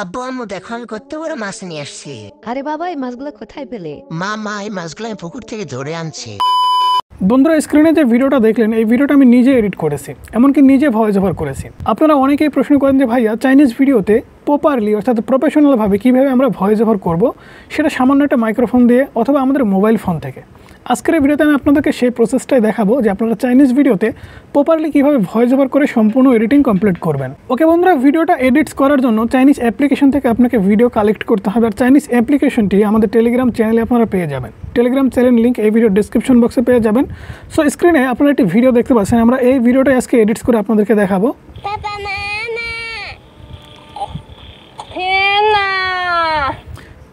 আব্বু আম্মু দেখো আমি কত বড় মাছ নিয়ে আসছি। আরে বাবা, এই মাছগুলো কোথায় পেলে? মা এই মাছগুলো আমি পুকুর থেকে ধরে আনছি। বন্ধুরা, স্ক্রিনে যে ভিডিওটা দেখলেন এই ভিডিওটা আমি নিজে এডিট করেছি, এমনকি নিজে ভয়েস ওভার করেছি। আপনারা অনেকেই প্রশ্ন করেন যে ভাইয়া চাইনিজ ভিডিওতে প্রপারলি অর্থাৎ প্রফেশনালভাবে কীভাবে আমরা ভয়েস ওভার করব, সেটা সামান্য একটা মাইক্রোফোন দিয়ে অথবা আমাদের মোবাইল ফোন থেকে। আজকের এই ভিডিওতে আমি আপনাদেরকে সেই প্রসেসটাই দেখাবো যে আপনারা চাইনিজ ভিডিওতে প্রপারলি কীভাবে ভয়েস ওভার করে সম্পূর্ণ এডিটিং কমপ্লিট করবেন। ওকে বন্ধুরা, ভিডিওটা এডিটস করার জন্য চাইনিজ অ্যাপ্লিকেশন থেকে আপনাকে ভিডিও কালেক্ট করতে হবে। আর চাইনিজ অ্যাপ্লিকেশনটি আমাদের টেলিগ্রাম চ্যানেলে আপনারা পেয়ে যাবেন। টেলিগ্রাম চ্যানেল লিঙ্ক এই ভিডিও ডিসক্রিপশন বক্সে পেয়ে যাবেন। সো স্ক্রিনে আপনারা একটি ভিডিও দেখতে পাচ্ছেন, আমরা এই ভিডিওটাই আজকে এডিটস করে আপনাদেরকে দেখাবো।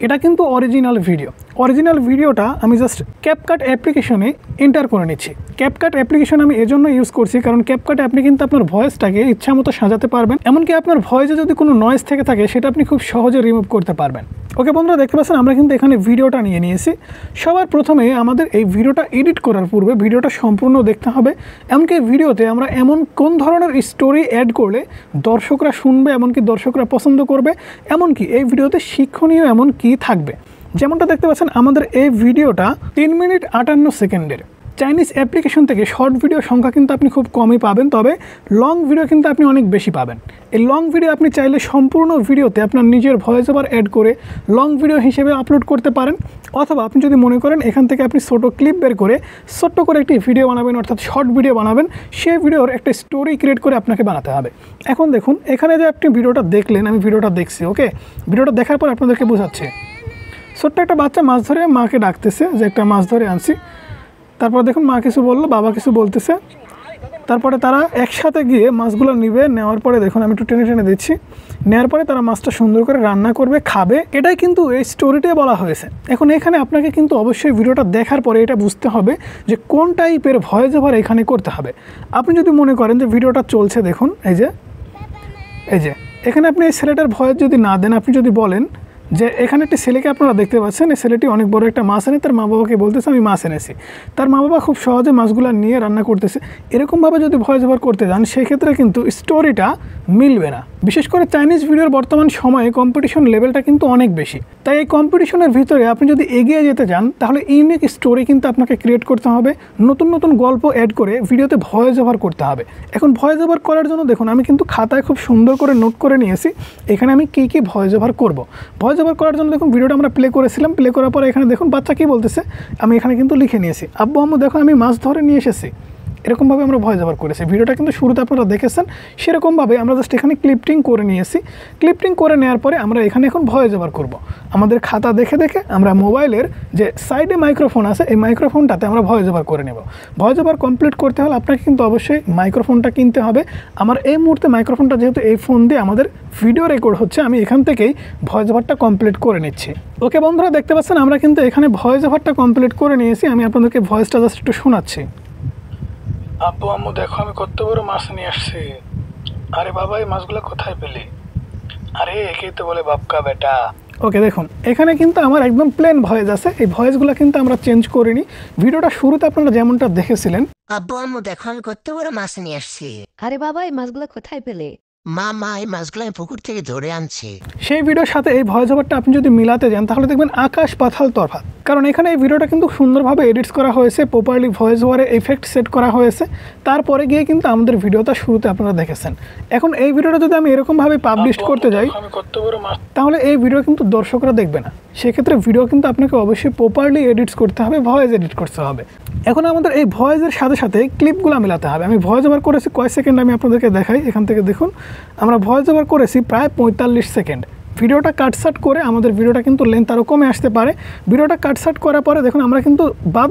এটা কিন্তু অরিজিনাল ভিডিওটা আমি জাস্ট ক্যাপকাট অ্যাপ্লিকেশনে এন্টার করে নিচ্ছি। ক্যাপকাট অ্যাপ্লিকেশন আমি এজন্য ইউজ করছি কারণ ক্যাপকাটে আপনি কিন্তু আপনার ভয়েসটাকে ইচ্ছা মতো সাজাতে পারবেন, এমনকি আপনার ভয়েসে যদি কোনো নয়েজ থেকে থাকে সেটা আপনি খুব সহজে রিমুভ করতে পারবেন। ওকে বন্ধুরা, দেখতে পাচ্ছেন আমরা কিন্তু এখানে ভিডিওটা নিয়ে নিয়েছি। সবার প্রথমে আমাদের এই ভিডিওটা এডিট করার পূর্বে ভিডিওটা সম্পূর্ণ দেখতে হবে, এমনকি এই ভিডিওতে আমরা এমন কোন ধরনের স্টোরি অ্যাড করলে দর্শকরা শুনবে, এমনকি দর্শকরা পছন্দ করবে, এমনকি এই ভিডিওতে শিক্ষণীয় এমন কি থাকবে। যেমনটা দেখতে পাচ্ছেন আমাদের এই ভিডিওটা 3 মিনিট 58 সেকেন্ডের। চাইনিজ অ্যাপ্লিকেশন থেকে শর্ট ভিডিও সংখ্যা কিন্তু আপনি খুব কমই পাবেন, তবে লং ভিডিও কিন্তু আপনি অনেক বেশি পাবেন। এই লং ভিডিও আপনি চাইলে সম্পূর্ণ ভিডিওতে আপনার নিজের ভয়েস ওভার অ্যাড করে লং ভিডিও হিসেবে আপলোড করতে পারেন, অথবা আপনি যদি মনে করেন এখান থেকে আপনি ছোটো ক্লিপ বের করে ছোট্ট করে একটি ভিডিও বানাবেন, অর্থাৎ শর্ট ভিডিও বানাবেন, সেই ভিডিওর একটা স্টোরি ক্রিয়েট করে আপনাকে বানাতে হবে। এখন দেখুন এখানে যে আপনি ভিডিওটা দেখলেন, আমি ভিডিওটা দেখছি। ওকে, ভিডিওটা দেখার পর আপনাদেরকে বোঝাচ্ছে। ছোট্ট একটা বাচ্চা মাছ ধরে মাকে ডাকতেছে যে একটা মাছ ধরে আনছি। তারপর দেখুন মা কিছু বললো, বাবা কিছু বলতেছে। তারপরে তারা একসাথে গিয়ে মাছগুলো নিবে। নেওয়ার পরে দেখুন আমি একটু টেনে টেনে দিচ্ছি। নেওয়ার পরে তারা মাছটা সুন্দর করে রান্না করবে, খাবে। এটাই কিন্তু এই স্টোরিটাই বলা হয়েছে। এখন এখানে আপনাকে কিন্তু অবশ্যই ভিডিওটা দেখার পরে এটা বুঝতে হবে যে কোন টাইপের ভয়েস ওভার এখানে করতে হবে। আপনি যদি মনে করেন যে ভিডিওটা চলছে, দেখুন এই যে এখানে আপনি এই ছেলেটার ভয়েস যদি না দেন, আপনি যদি বলেন যে এখানে একটি ছেলেকে আপনারা দেখতে পাচ্ছেন, এই ছেলেটি অনেক বড় একটা মাছ এনে তার মা বাবাকে বলতেছে আমি মাছ এনেছি। তার মা বাবা খুব সহজে মাছগুলো নিয়ে রান্না করতেছে। এরকমভাবে যদি ভয়েস ওভার করতে যান সেক্ষেত্রে কিন্তু স্টোরিটা মিলবে না। বিশেষ করে চাইনিজ ভিডিওর বর্তমান সময়ে কম্পিটিশন লেভেলটা কিন্তু অনেক বেশি। তাই এই কম্পিটিশনের ভিতরে আপনি যদি এগিয়ে যেতে চান তাহলে ইউনিক স্টোরি কিন্তু আপনাকে ক্রিয়েট করতে হবে, নতুন নতুন গল্প অ্যাড করে ভিডিওতে ভয়েস ওভার করতে হবে। এখন ভয়েস ওভার করার জন্য দেখুন আমি কিন্তু খাতায় খুব সুন্দর করে নোট করে নিয়েছি এখানে আমি কী কী ভয়েস ওভার করবো। ভয়েস ওভার করার জন্য দেখুন ভিডিওটা আমরা প্লে করেছিলাম। প্লে করার পরে এখানে দেখুন বাচ্চা কী বলতেছে, আমি এখানে কিন্তু লিখে নিয়েছি আব্বু আম্মু দেখো আমি মাছ ধরে নিয়ে এসেছি। এরকমভাবে আমরা ভয়েস ওভার করেছি। ভিডিওটা কিন্তু শুরুতে আপনারা দেখেছেন, সেরকমভাবে আমরা জাস্ট এখানে ক্লিপটিং করে নিয়েছি। ক্লিপটিং করে নেওয়ার পরে আমরা এখানে এখন ভয়েস ওভার করব। আমাদের খাতা দেখে দেখে আমরা মোবাইলের যে সাইডে মাইক্রোফোন আছে এই মাইক্রোফোনটাতে আমরা ভয়েস ওভার করে নেব। ভয়েস ওভার কমপ্লিট করতে হলে আপনাকে কিন্তু অবশ্যই মাইক্রোফোনটা কিনতে হবে। আমার এই মুহূর্তে মাইক্রোফোনটা যেহেতু এই ফোন দিয়ে আমাদের ভিডিও রেকর্ড হচ্ছে, আমি এখান থেকেই ভয়েস ওভারটা কমপ্লিট করে নিচ্ছি। ওকে বন্ধুরা, দেখতে পাচ্ছেন আমরা কিন্তু এখানে ভয়েস ওভারটা কমপ্লিট করে নিয়েছি। আমি আপনাদেরকে ভয়েসটা জাস্ট একটু শোনাচ্ছি। আব্বু আম্মু দেখো আমি কত বড় মাছ নিয়ে আসছি। আরে বাবা এই মাছগুলো কোথায় পেলি? আরে একেই তো বলে বাপকা বেটা। ওকে দেখুন এখানে কিন্তু আমার একদম প্লেন ভয়েস আছে। এই ভয়েসগুলো কিন্তু আমরা চেঞ্জ করিনি। ভিডিওটা শুরুতে আপনারা যেমনটা দেখেছিলেন। আব্বু আম্মু দেখো আমি কত বড় মাছ নিয়ে আসছি। আরে বাবা, এই মাছগুলো কোথায় পেলে? মা এই মাছগুলো আমি পুকুর থেকে ধরে আনছি। সেই ভিডিওর সাথে এই ভয়েস ওভারটা আপনি যদি মিলাতে যান তাহলে দেখবেন আকাশ পাতাল তফাৎ। কারণ এখানে এই ভিডিওটা কিন্তু সুন্দরভাবে এডিটস করা হয়েছে, প্রপারলি ভয়েস ওভারে এফেক্ট সেট করা হয়েছে। তারপরে গিয়ে কিন্তু আমাদের ভিডিওটা শুরুতে আপনারা দেখেছেন। এখন এই ভিডিওটা যদি আমি এরকমভাবে পাবলিশ করতে যাই তাহলে এই ভিডিও কিন্তু দর্শকরা দেখবে না। সেক্ষেত্রে ভিডিও কিন্তু আপনাকে অবশ্যই প্রপারলি এডিটস করতে হবে, ভয়েস এডিট করতে হবে। এখন আমাদের এই ভয়েসের সাথে সাথে ক্লিপগুলো মেলাতে হবে। আমি ভয়েস ওভার করেছি কয় সেকেন্ড আমি আপনাদেরকে দেখাই। এখান থেকে দেখুন আমরা ভয়েস ওভার করেছি প্রায় 45 সেকেন্ড। ভিডিওটা কাটসাট করে আমাদের ভিডিওটা কিন্তু লেন্থ আরও কমে আসতে পারে। ভিডিওটা কাটসাট করার পরে দেখুন আমরা কিন্তু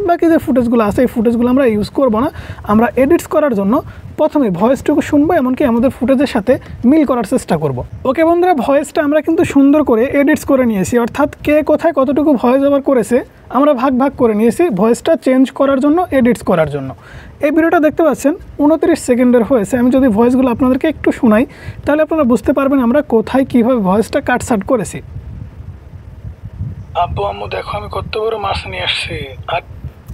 বাকি যে ফুটেজগুলো আছে এই ফুটেজগুলো আমরা ইউজ করব না। আমরা এডিটস করার জন্য প্রথমে ভয়েসটুকু শুনবো, এমনকি আমাদের ফুটেজের সাথে মিল করার চেষ্টা করব। ওকে বন্ধুরা, ভয়েসটা আমরা কিন্তু সুন্দর করে এডিটস করে নিয়েছি, অর্থাৎ কে কোথায় কতটুকু ভয়েস ওভার করেছে আমরা ভাগ ভাগ করে নিয়েছি ভয়েসটা চেঞ্জ করার জন্য, এডিটস করার জন্য। এই ভিডিওটা দেখতে পাচ্ছেন 29 সেকেন্ডের হয়েছে। আমি যদি ভয়েসগুলো আপনাদেরকে একটু শোনাই তাহলে আপনারা বুঝতে পারবেন আমরা কোথায় কীভাবে ভয়েসটা কাটসাট করেছি। আব্বু আম্মু দেখো আমি কত বড় মাছ নিয়ে আসছি।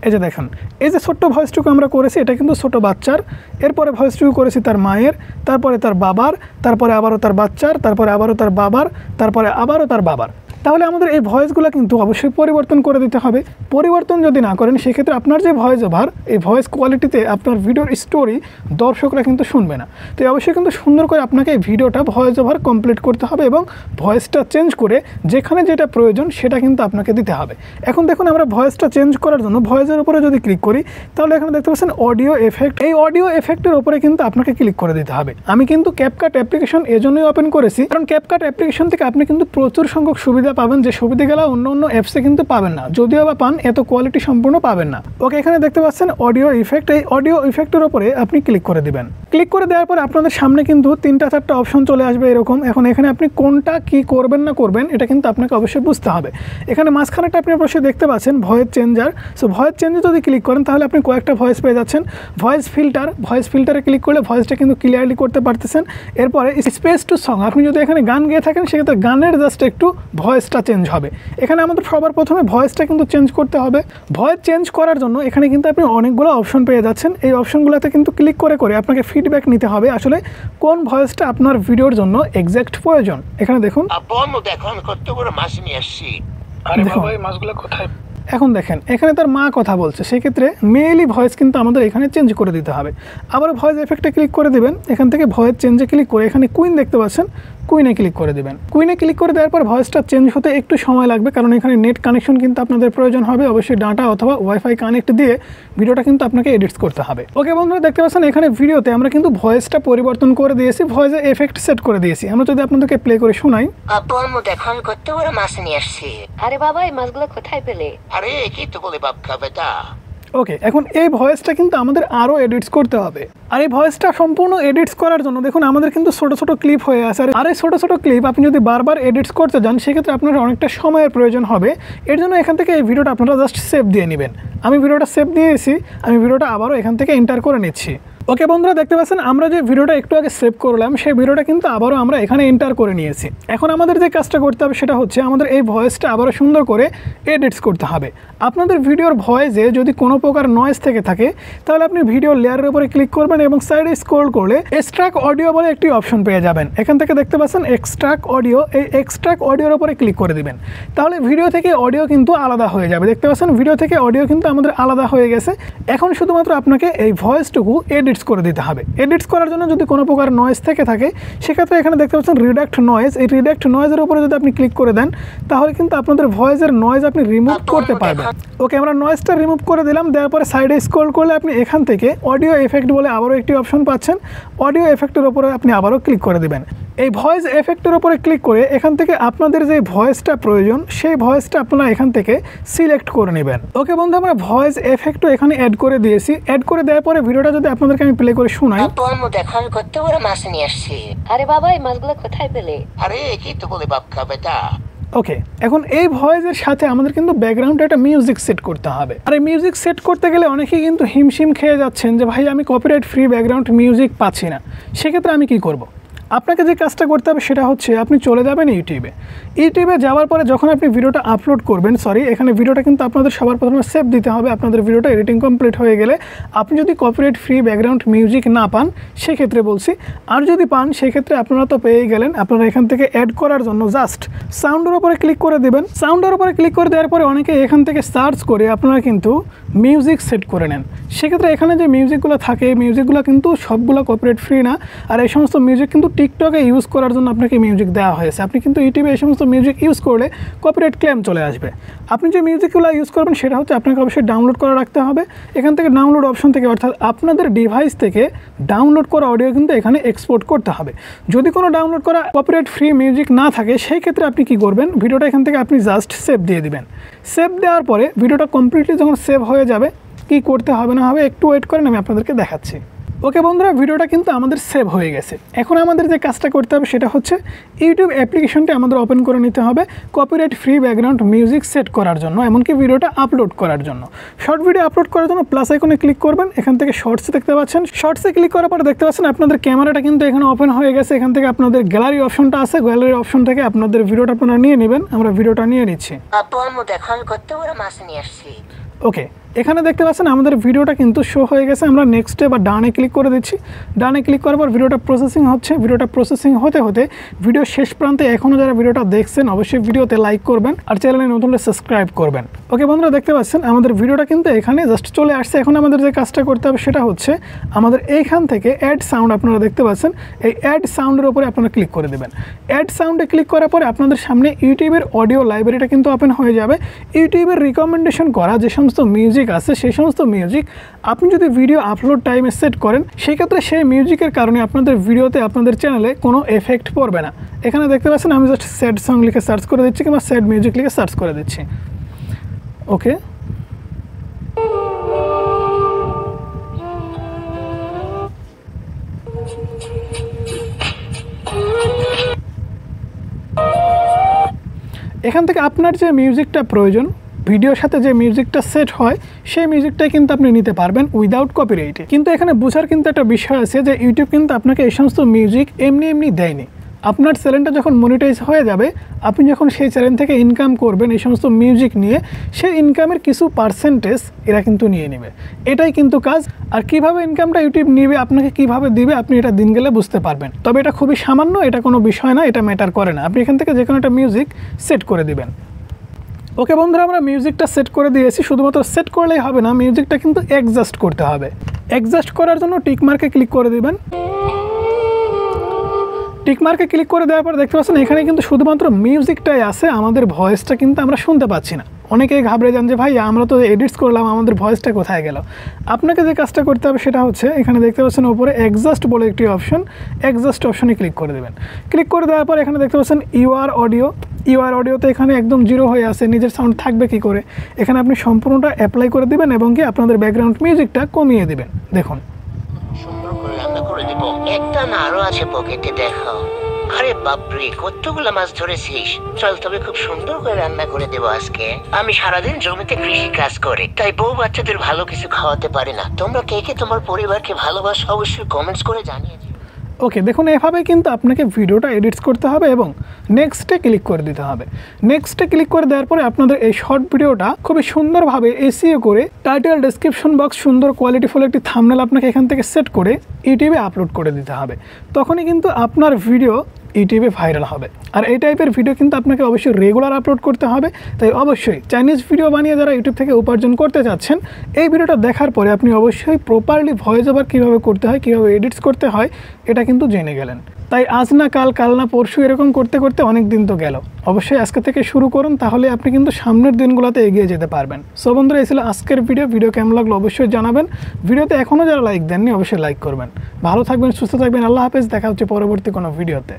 এই যে দেখেন, এই যে ছোট্ট ভয়েসটুকু আমরা করেছি এটা কিন্তু ছোট বাচ্চার, এরপরে ভয়েসটুকু করেছি তার মায়ের, তারপরে তার বাবার, তারপরে আবারও তার বাচ্চার, তারপরে আবারও তার বাবার, তারপরে আবারও তার বাবার। তাহলে আমাদের এই ভয়েসগুলো কিন্তু অবশ্যই পরিবর্তন করে দিতে হবে। পরিবর্তন যদি না করেন সেক্ষেত্রে আপনার যে ভয়েস ওভার, এই ভয়েস কোয়ালিটিতে আপনার ভিডিওর স্টোরি দর্শকরা কিন্তু শুনবে না। তো অবশ্যই কিন্তু সুন্দর করে আপনাকে এই ভিডিওটা ভয়েস ওভার কমপ্লিট করতে হবে এবং ভয়েসটা চেঞ্জ করে যেখানে যেটা প্রয়োজন সেটা কিন্তু আপনাকে দিতে হবে। এখন দেখুন আমরা ভয়েসটা চেঞ্জ করার জন্য ভয়েসের উপরে যদি ক্লিক করি তাহলে এখানে দেখতে পাচ্ছেন অডিও এফেক্ট। এই অডিও এফেক্টের উপরে কিন্তু আপনাকে ক্লিক করে দিতে হবে। আমি কিন্তু ক্যাপকাট অ্যাপ্লিকেশন এজন্যই ওপেন করেছি কারণ ক্যাপকাট অ্যাপ্লিকেশন থেকে আপনি কিন্তু প্রচুর সংখ্যক সুবিধা পাবেন, যে সুবিধাগুলো অন্য অন্য অ্যাপসে কিন্তু পাবেন না, যদিও বা পান এত কোয়ালিটি সম্পূর্ণ পাবেন না। ওকে, এখানে দেখতে পাচ্ছেন অডিও ইফেক্ট। এই অডিও ইফেক্টের উপরে আপনি ক্লিক করে দিবেন। ক্লিক করে দেওয়ার পরে আপনাদের সামনে কিন্তু 3-4টা অপশন চলে আসবে এরকম। এখন এখানে আপনি কোনটা কি করবেন না করবেন এটা কিন্তু আপনাকে অবশ্যই বুঝতে হবে। এখানে মাঝখানেটা আপনি অবশ্যই দেখতে পাচ্ছেন ভয়েস চেঞ্জার। সো ভয়েস চেঞ্জে যদি ক্লিক করেন তাহলে আপনি কয়েকটা ভয়েস পেয়ে যাচ্ছেন। ভয়েস ফিল্টারে ক্লিক করলে ভয়েসটা কিন্তু ক্লিয়ারলি করতে পারতেছেন। এরপরে স্পেস টু সং, আপনি যদি এখানে গান গেয়ে থাকেন সেক্ষেত্রে গানের জাস্ট একটু ভয়েসটা চেঞ্জ হবে। এখানে আমাদের সবার প্রথমে ভয়েসটা কিন্তু চেঞ্জ করতে হবে। ভয়েস চেঞ্জ করার জন্য এখানে কিন্তু আপনি অনেকগুলো অপশন পেয়ে যাচ্ছেন। এই অপশনগুলোতে কিন্তু ক্লিক করে করে আপনাকে ফিডব্যাক নিতে হবে আসলে কোন ভয়েসটা আপনার ভিডিওর জন্য এক্স্যাক্ট প্রয়োজন। এখানে দেখুন, এখন দেখেন এখানে তার মা কথা বলছে, সেক্ষেত্রে মেইলি ভয়েস কিন্তু আমাদের এখানে চেঞ্জ করে দিতে হবে। আবার ভয়েস এফেক্টে ক্লিক করে দেবেন, এখান থেকে ভয়েস চেঞ্জে ক্লিক করে এখানে কুইন দেখতে পাচ্ছেন, কুইনে ক্লিক করে দেবেন। কুইনে ক্লিক করে দেওয়ার পর ভয়েসটা চেঞ্জ হতে একটু সময় লাগবে কারণ এখানে নেট কানেকশন কিন্তু আপনাদের প্রয়োজন হবে। অবশ্যই ডাটা অথবা ওয়াইফাই কানেক্ট দিয়ে ভিডিওটা কিন্তু আপনাকে এডিটস করতে হবে। ওকে বন্ধুরা, দেখতে পাচ্ছেন এখানে ভিডিওতে আমরা কিন্তু ভয়েসটা পরিবর্তন করে দিয়েছি, ভয়েসে এফেক্ট সেট করে দিয়েছি। আমরা যদি আপনাদেরকে প্লে করে শোনাই, এখন করতে ওরা মাছ নিয়ে আসছি। আরে বাবা এই মাছগুলো কোথায় পেলে? আরে কি তো বলে বাপকা বেটা। ওকে, এখন এই ভয়েসটা কিন্তু আমাদের আরও এডিটস করতে হবে। আর এই ভয়েসটা সম্পূর্ণ এডিটস করার জন্য দেখুন আমাদের কিন্তু ছোটো ছোটো ক্লিপ হয়ে আছে। আর এই ছোটো ছোটো ক্লিপ আপনি যদি বারবার এডিটস করতে যান সেক্ষেত্রে আপনার অনেকটা সময়ের প্রয়োজন হবে। এর জন্য এখান থেকে এই ভিডিওটা আপনারা জাস্ট সেভ দিয়ে নেবেন। আমি ভিডিওটা সেভ দিয়েছি, আমি ভিডিওটা আবারও এখান থেকে এন্টার করে নিচ্ছি। ওকে বন্ধুরা, দেখতে পাচ্ছেন আমরা যে ভিডিওটা একটু আগে সেভ করলাম সেই ভিডিওটা কিন্তু আবারও আমরা এখানে এন্টার করে নিয়েছি। এখন আমাদের যে কাজটা করতে হবে সেটা হচ্ছে আমাদের এই ভয়েসটা আবারও সুন্দর করে এডিটস করতে হবে। আপনাদের ভিডিওর ভয়েসে যদি কোনো প্রকার নয়েজ থেকে থাকে তাহলে আপনি ভিডিও লেয়ারের উপরে ক্লিক করবেন এবং সাইডে স্ক্রল করলে এক্সট্রাক্ট অডিও বলে একটি অপশন পেয়ে যাবেন। এখান থেকে দেখতে পাচ্ছেন এক্সট্রাক্ট অডিও, এই এক্সট্রাক্ট অডিওর উপরে ক্লিক করে দিবেন। তাহলে ভিডিও থেকে অডিও কিন্তু আলাদা হয়ে যাবে। দেখতে পাচ্ছেন ভিডিও থেকে অডিও কিন্তু আমাদের আলাদা হয়ে গেছে। এখন শুধুমাত্র আপনাকে এই ভয়েসটুকু এডিটস করে দিতে হবে। এডিটস করার জন্য যদি কোনো প্রকার নয়েজ থেকে থাকে সেক্ষেত্রে এখানে দেখতে পাচ্ছেন রিডাক্ট নয়েজ, এই রিডাক্ট নয়েজের উপরে যদি আপনি ক্লিক করে দেন তাহলে কিন্তু আপনাদের ভয়েসের নয়েজ আপনি রিমুভ করতে পারবেন। ওকে, আমরা নয়েজটা রিমুভ করে দিলাম। দেওয়ার পরে সাইডে স্ক্রল করলে আপনি এখান থেকে অডিও এফেক্ট বলে আবারও একটি অপশন পাচ্ছেন। অডিও এফেক্টের উপরে আপনি আবারও ক্লিক করে দেবেন। এই ভয়েস এফেক্টের উপরে ক্লিক করে এখান থেকে আপনাদের যে ভয়েসটা প্রয়োজন সেই ভয়েসটা আপনারা এখান থেকে সিলেক্ট করে নেবেন। ওকে বন্ধু, আমরা ভয়েস এফেক্টও এখানে অ্যাড করে দিয়েছি। অ্যাড করে দেওয়ার পরে ভিডিওটা যদি আপনাদেরকে আমি প্লে করে শোনাই, এখন করতে ওরা মাছ নিয়ে আসছি। আরে বাবা এই মাছগুলো কোথায় পেলে? আরে কি তো বলে বাপকা বেটা। ওকে, এখন এই ভয়েসের সাথে আমাদের কিন্তু ব্যাকগ্রাউন্ডে একটা মিউজিক সেট করতে হবে। আর এই মিউজিক সেট করতে গেলে অনেকেই কিন্তু হিমশিম খেয়ে যাচ্ছেন যে ভাই আমি কপিরাইট ফ্রি ব্যাকগ্রাউন্ড মিউজিক পাচ্ছি না। সেক্ষেত্রে আমি কি করব? আপনাকে যে কাজটা করতে হবে সেটা হচ্ছে আপনি চলে যাবেন ইউটিউবে যাওয়ার পরে যখন আপনি ভিডিওটা আপলোড করবেন, এখানে ভিডিওটা কিন্তু আপনাদের সবার প্রথমে সেভ দিতে হবে। আপনাদের ভিডিওটা এডিটিং কমপ্লিট হয়ে গেলে আপনি যদি কপিরাইট ফ্রি ব্যাকগ্রাউন্ড মিউজিক না পান সেক্ষেত্রে বলছি, আর যদি পান সেক্ষেত্রে আপনারা তো পেয়েই গেলেন। আপনারা এখান থেকে অ্যাড করার জন্য জাস্ট সাউন্ডের উপরে ক্লিক করে দেবেন। সাউন্ডের উপরে ক্লিক করে দেওয়ার পরে অনেকে এখান থেকে সার্চ করে আপনারা কিন্তু মিউজিক সেট করে নেন। সেক্ষেত্রে এখানে যে মিউজিকগুলো থাকে এই মিউজিকগুলো কিন্তু সবগুলো কপিরাইট ফ্রি না। আর এই সমস্ত মিউজিক কিন্তু টিকটকে ইউজ করার জন্য আপনাকে মিউজিক দেওয়া হয়েছে। আপনি কিন্তু ইউটিউবে এই সমস্ত মিউজিক ইউজ করলে কপিরাইট ক্লেম চলে আসবে। আপনি যে মিউজিকগুলো ইউজ করবেন সেটা হচ্ছে আপনাকে অবশ্যই ডাউনলোড করে রাখতে হবে। এখান থেকে ডাউনলোড অপশন থেকে, অর্থাৎ আপনাদের ডিভাইস থেকে ডাউনলোড করা অডিও কিন্তু এখানে এক্সপোর্ট করতে হবে। যদি কোনো ডাউনলোড করা কপিরাইট ফ্রি মিউজিক না থাকে সেই ক্ষেত্রে আপনি কি করবেন, ভিডিওটা এখান থেকে আপনি জাস্ট সেভ দিয়ে দিবেন। সেভ দেওয়ার পরে ভিডিওটা কমপ্লিটলি যখন সেভ হয়ে যাবে কি করতে হবে না হবে একটু ওয়েট করেন, আমি আপনাদেরকে দেখাচ্ছি। ওকে বন্ধুরা, ভিডিওটা কিন্তু আমাদের সেভ হয়ে গেছে। এখন আমাদের যে কাজটা করতে হবে সেটা হচ্ছে ইউটিউব অ্যাপ্লিকেশনটি আমাদের ওপেন করে নিতে হবে copyright free background music set করার জন্য, এমনকি ভিডিওটা আপলোড করার জন্য। শর্ট ভিডিও আপলোড করার জন্য প্লাস আইকনে ক্লিক করবেন। এখান থেকে শর্টসে দেখতে পাচ্ছেন, শর্টসে ক্লিক করার পর দেখতে পাচ্ছেন আপনাদের ক্যামেরাটা কিন্তু এখানে ওপেন হয়ে গেছে। এখান থেকে আপনাদের গ্যালারি অপশনটা আছে, গ্যালারি অপশন থেকে আপনাদের ভিডিওটা আপনারা নিয়ে নেবেন। আমরা ভিডিওটা নিয়ে নিচ্ছি। এখন করতে ওরা মাছ নিয়ে আসছি। ওকে, এখানে দেখতে পাচ্ছেন আমাদের ভিডিওটা কিন্তু শো হয়ে গেছে। আমরা নেক্সটে বা ডানে ক্লিক করে দিচ্ছি। ডানে ক্লিক করার পর ভিডিওটা প্রসেসিং হচ্ছে। ভিডিওটা প্রসেসিং হতে হতে ভিডিও শেষ প্রান্তে এখনও যারা ভিডিওটা দেখছেন অবশ্যই ভিডিওতে লাইক করবেন আর চ্যানেলে নতুন হলে সাবস্ক্রাইব করবেন। ওকে বন্ধুরা, দেখতে পাচ্ছেন আমাদের ভিডিওটা কিন্তু এখানে জাস্ট চলে আসছে। এখন আমাদের যে কাজটা করতে হবে সেটা হচ্ছে আমাদের এইখান থেকে অ্যাড সাউন্ড, আপনারা দেখতে পাচ্ছেন এই অ্যাড সাউন্ডের উপরে আপনারা ক্লিক করে দেবেন। অ্যাড সাউন্ডে ক্লিক করার পরে আপনাদের সামনে ইউটিউবের অডিও লাইব্রেরিটা কিন্তু ওপেন হয়ে যাবে। ইউটিউবের রিকমেন্ডেশন করা যে সমস্ত মিউজিক আছে সেই সমস্ত মিউজিক আপনি যদি ভিডিও আপলোড টাইমে সেট করেন সেক্ষেত্রে সেই মিউজিকের কারণে আপনাদের ভিডিওতে আপনাদের চ্যানেলে কোনো এফেক্ট পড়বে না। এখানে দেখতে পাচ্ছেন আমি জাস্ট স্যাড সং লিখে সার্চ করে দিচ্ছি কিংবা স্যাড মিউজিক লিখে সার্চ করে দিচ্ছি। ওকে, এখান থেকে আপনার যে মিউজিকটা প্রয়োজন ভিডিওর সাথে যে মিউজিকটা সেট হয় সেই মিউজিকটাই কিন্তু আপনি নিতে পারবেন উইদাউট কপিরাইটে। কিন্তু এখানে বোঝার কিন্তু একটা বিষয় আছে যে ইউটিউব কিন্তু আপনাকে এই সমস্ত মিউজিক এমনি দেয়নি। আপনার চ্যানেলটা যখন মনিটাইজ হয়ে যাবে, আপনি যখন সেই চ্যানেল থেকে ইনকাম করবেন এই সমস্ত মিউজিক নিয়ে, সেই ইনকামের কিছু পার্সেন্টেজ এরা কিন্তু নিয়ে নেবে। এটাই কিন্তু কাজ। আর কিভাবে ইনকামটা ইউটিউব নেবে, আপনাকে কিভাবে দিবে, আপনি এটা দিন গেলে বুঝতে পারবেন। তবে এটা খুবই সামান্য, এটা কোনো বিষয় না, এটা ম্যাটার করে না। আপনি এখান থেকে যে কোনো একটা মিউজিক সেট করে দিবেন। ওকে বন্ধুরা, আমরা মিউজিকটা সেট করে দিয়েছি। শুধুমাত্র সেট করলেই হবে না, মিউজিকটা কিন্তু অ্যাডজাস্ট করতে হবে। অ্যাডজাস্ট করার জন্য টিক মার্কে ক্লিক করে দিবেন। টিক মার্কে ক্লিক করে দেওয়ার পর দেখতে পাচ্ছেন এখানে কিন্তু শুধুমাত্র মিউজিকটাই আছে, আমাদের ভয়েসটা কিন্তু আমরা শুনতে পাচ্ছি না। অনেকেই ঘাবড়ে যান যে ভাই আমরা তো এডিটস করলাম, আমাদের ভয়েসটা কোথায় গেল। আপনাকে যে কাজটা করতে হবে সেটা হচ্ছে এখানে দেখতে পাচ্ছেন উপরে অ্যাডজাস্ট বলে একটি অপশন, অ্যাডজাস্ট অপশনে ক্লিক করে দেবেন। ক্লিক করে দেওয়ার পর এখানে দেখতে পাচ্ছেন ইউআর অডিওতে এখানে একদম জিরো হয়ে আছে, নিজের সাউন্ড থাকবে কি করে। এখানে আপনি সম্পূর্ণটা অ্যাপ্লাই করে দিবেন এবং কি আপনাদের ব্যাকগ্রাউন্ড মিউজিকটা কমিয়ে দিবেন। দেখুন সুন্দর করে রান্না করে দিব। একটা না আরো আছে পকেটে, দেখো। আরে বাপরে, কতগুলো মাছ ধরেছিস। চল তবে খুব সুন্দর করে রান্না করে দেবো আজকে। আমি সারাদিন জমিতে কৃষি কাজ করি, তাই বউ বাচ্চাদের ভালো কিছু খাওয়াতে পারি না। তোমরা কে কে তোমার পরিবারকে ভালোবাসো অবশ্যই কমেন্টস করে জানিয়ে দিও। ওকে, দেখুন এভাবে কিন্তু আপনাকে ভিডিওটা এডিটস করতে হবে এবং নেক্সটে ক্লিক করে দিতে হবে। নেক্সটে ক্লিক করে দেওয়ার পরে আপনাদের এই শর্ট ভিডিওটা খুবই সুন্দরভাবে এসইও করে টাইটেল ডেসক্রিপশন বক্স সুন্দর কোয়ালিটিফুল একটি থাম্বনেল আপনাকে এখান থেকে সেট করে ইউটিউবে আপলোড করে দিতে হবে। তখনই কিন্তু আপনার ভিডিও ইউটিউবে ভাইরাল হবে। আর এই টাইপের ভিডিও কিন্তু আপনাকে অবশ্যই রেগুলার আপলোড করতে হবে। তাই অবশ্যই চাইনিজ ভিডিও বানিয়ে যারা ইউটিউব থেকে উপার্জন করতে চাচ্ছেন, এই ভিডিওটা দেখার পরে আপনি অবশ্যই প্রপারলি ভয়েস ওভার কীভাবে করতে হয়, কীভাবে এডিটস করতে হয় এটা কিন্তু জেনে গেলেন। তাই আজ না কাল, কাল না পরশু এরকম করতে করতে অনেক দিন তো গেল। অবশ্যই আজকে থেকে শুরু করুন, তাহলে আপনি কিন্তু সামনের দিনগুলোতে এগিয়ে যেতে পারবেন। সো বন্ধুরা, এই ছিল আজকের ভিডিও কেমন লাগলো অবশ্যই জানাবেন। ভিডিওতে এখনও যারা লাইক দেননি অবশ্যই লাইক করবেন। ভালো থাকবেন, সুস্থ থাকবেন। আল্লাহ হাফেজ, দেখা হচ্ছে পরবর্তী কোনো ভিডিওতে।